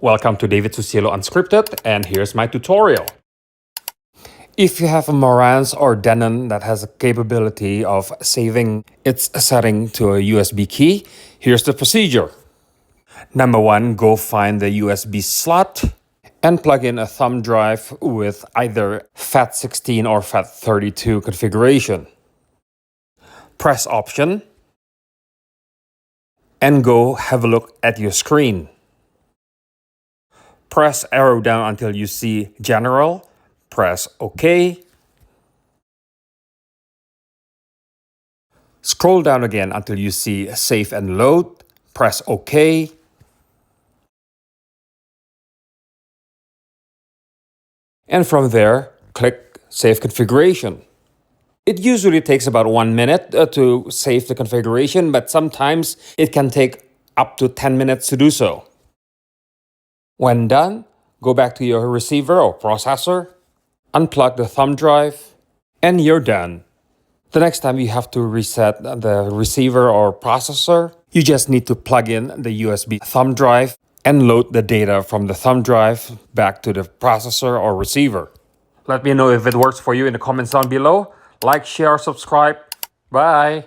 Welcome to David Susilo Unscripted, and here's my tutorial. If you have a Marantz or Denon that has a capability of saving its setting to a USB key, here's the procedure. Number 1, go find the USB slot and plug in a thumb drive with either FAT16 or FAT32 configuration. Press Option and go have a look at your screen. Press arrow down until you see General. Press OK. Scroll down again until you see Save and Load. Press OK. And from there, click Save Configuration. It usually takes about 1 minute to save the configuration, but sometimes it can take up to 10 minutes to do so. When done, go back to your receiver or processor, unplug the thumb drive, and you're done. The next time you have to reset the receiver or processor, you just need to plug in the USB thumb drive and load the data from the thumb drive back to the processor or receiver. Let me know if it works for you in the comments down below. Like, share, subscribe. Bye!